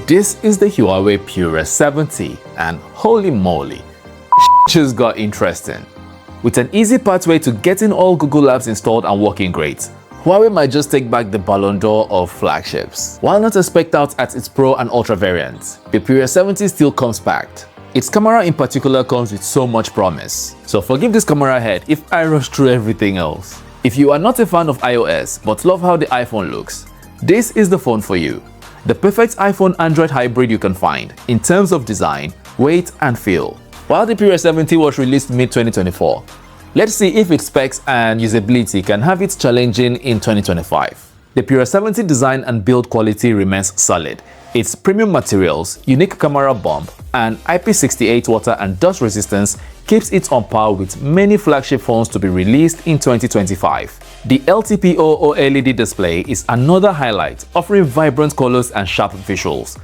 This is the Huawei Pura 70 and holy moly, just got interesting. With an easy pathway to getting all Google apps installed and working great, Huawei might just take back the Ballon d'Or of flagships. While not spec'd out at its Pro and Ultra variants, the Pura 70 still comes packed. Its camera in particular comes with so much promise. So forgive this camera head if I rush through everything else. If you are not a fan of iOS but love how the iPhone looks, this is the phone for you. The perfect iPhone-Android hybrid you can find in terms of design, weight and feel. While the Pura 70 was released mid-2024, let's see if its specs and usability can have its challenging in 2025. The Pura 70 design and build quality remains solid. Its premium materials, unique camera bump, and IP68 water and dust resistance keeps it on par with many flagship phones to be released in 2025. The LTPO OLED display is another highlight, offering vibrant colors and sharp visuals.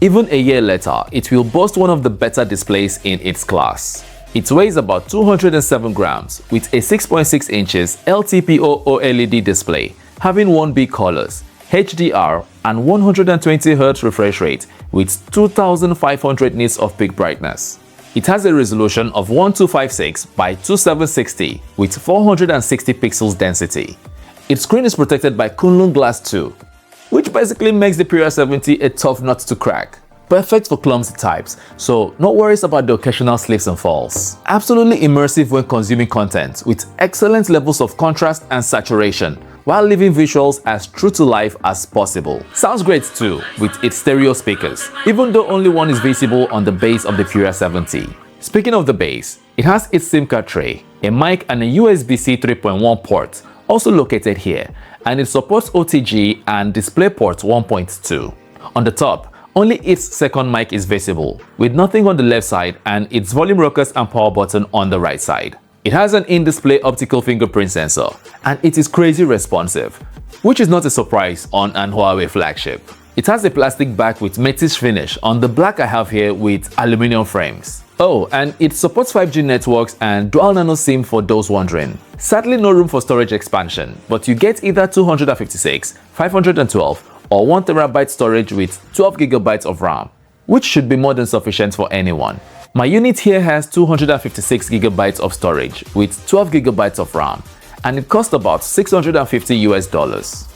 Even a year later, it will boast one of the better displays in its class. It weighs about 207 grams with a 6.6 inches LTPO OLED display, having 1B colors, HDR and 120Hz refresh rate with 2500 nits of peak brightness. It has a resolution of 1256 by 2760 with 460 pixels density. Its screen is protected by Kunlun Glass 2, which basically makes the Pura 70 a tough nut to crack. Perfect for clumsy types, so no worries about the occasional slips and falls. Absolutely immersive when consuming content, with excellent levels of contrast and saturation, while leaving visuals as true to life as possible. Sounds great too, with its stereo speakers, even though only one is visible on the base of the Pura 70. Speaking of the base, it has its SIM card tray, a mic and a USB-C 3.1 port, also located here, and it supports OTG and DisplayPort 1.2. On the top, only its second mic is visible, with nothing on the left side and its volume rockers and power button on the right side. It has an in-display optical fingerprint sensor, and it is crazy responsive, which is not a surprise on an Huawei flagship. It has a plastic back with metallic finish on the black I have here with aluminum frames. Oh, and it supports 5G networks and dual nano SIM for those wondering. Sadly, no room for storage expansion, but you get either 256, 512, or 1TB storage with 12GB of RAM, which should be more than sufficient for anyone. My unit here has 256GB of storage with 12GB of RAM, and it costs about $650 US.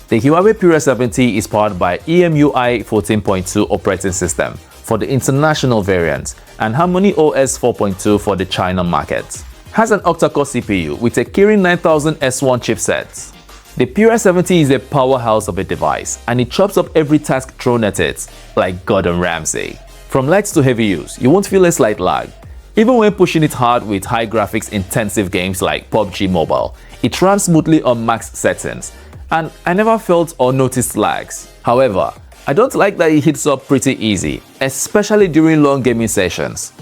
The Huawei Pura 70 is powered by EMUI 14.2 operating system for the international variant and Harmony OS 4.2 for the China market. Has an octa-core CPU with a Kirin 9000 S1 chipset. The Pura 70 is a powerhouse of a device, and it chops up every task thrown at it like Gordon Ramsay. From light to heavy use, you won't feel a slight lag. Even when pushing it hard with high graphics intensive games like PUBG Mobile, it runs smoothly on max settings, and I never felt or noticed lags. However, I don't like that it heats up pretty easy, especially during long gaming sessions.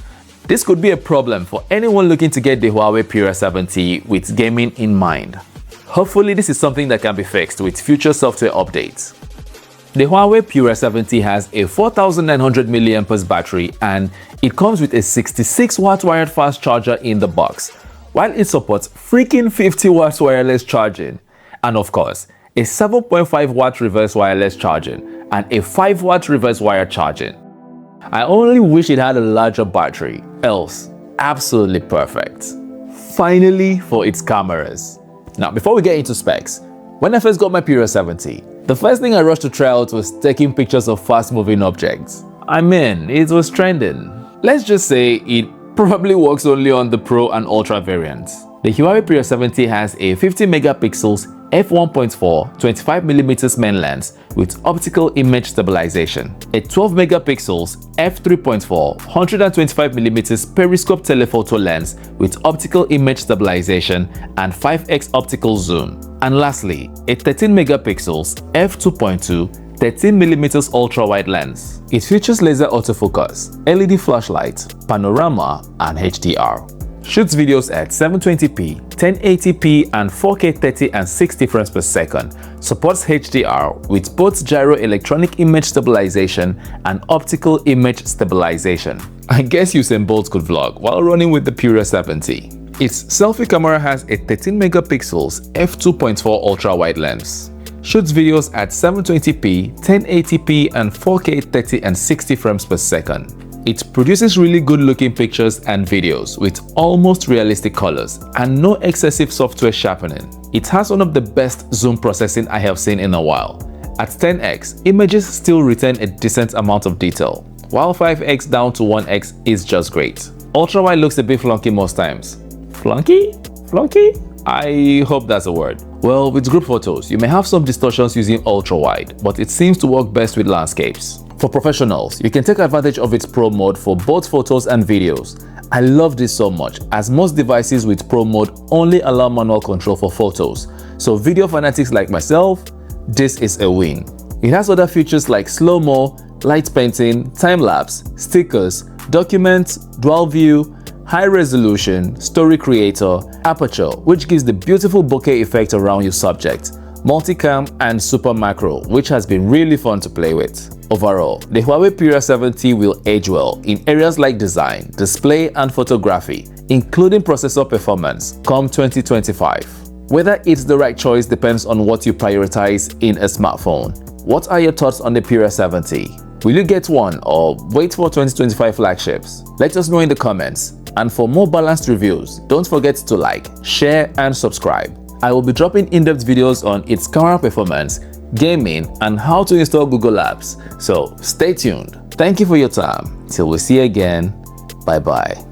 This could be a problem for anyone looking to get the Huawei Pura 70 with gaming in mind. Hopefully this is something that can be fixed with future software updates. The Huawei Pura 70 has a 4900 mAh battery, and it comes with a 66W wired fast charger in the box, while it supports freaking 50W wireless charging, and of course a 7.5W reverse wireless charging and a 5W reverse wire charging. I only wish it had a larger battery, else absolutely perfect. Finally, for its cameras. Now, before we get into specs, when I first got my Pura 70, the first thing I rushed to try out was taking pictures of fast-moving objects. I mean, it was trending. Let's just say it probably works only on the Pro and Ultra variants. The Huawei Pura 70 has a 50 megapixels f1.4 25mm main lens with optical image stabilization, a 12 megapixels f3.4 125mm periscope telephoto lens with optical image stabilization and 5x optical zoom, and lastly, a 13 megapixels f2.2 13mm ultra-wide lens. It features laser autofocus, LED flashlight, panorama, and HDR. Shoots videos at 720p, 1080p, and 4K 30 and 60 frames per second. Supports HDR with both gyro electronic image stabilization and optical image stabilization. I guess Usain Bolt could vlog while running with the Pura 70. Its selfie camera has a 13 megapixels f2.4 ultra-wide lens. shoots videos at 720p, 1080p, and 4K 30 and 60 frames per second. It produces really good looking pictures and videos with almost realistic colors and no excessive software sharpening. It has one of the best zoom processing I have seen in a while. At 10x, images still retain a decent amount of detail, while 5x down to 1x is just great. Ultra-wide looks a bit flunky most times. Flunky? Flunky? I hope that's a word. Well, with group photos, you may have some distortions using ultra-wide, but it seems to work best with landscapes. For professionals, you can take advantage of its Pro mode for both photos and videos. I love this so much, as most devices with Pro mode only allow manual control for photos. So video fanatics like myself, this is a win. It has other features like slow-mo, light painting, time-lapse, stickers, documents, dual view, high resolution, story creator, aperture, which gives the beautiful bokeh effect around your subject, multicam, and super macro, which has been really fun to play with. Overall, the Huawei Pura 70 will age well in areas like design, display, and photography, including processor performance, come 2025. Whether it's the right choice depends on what you prioritize in a smartphone. What are your thoughts on the Pura 70? Will you get one or wait for 2025 flagships? Let us know in the comments. And for more balanced reviews, don't forget to like, share, and subscribe. I will be dropping in-depth videos on its camera performance, gaming, and how to install Google Apps. So stay tuned. Thank you for your time. Till we see you again. Bye bye.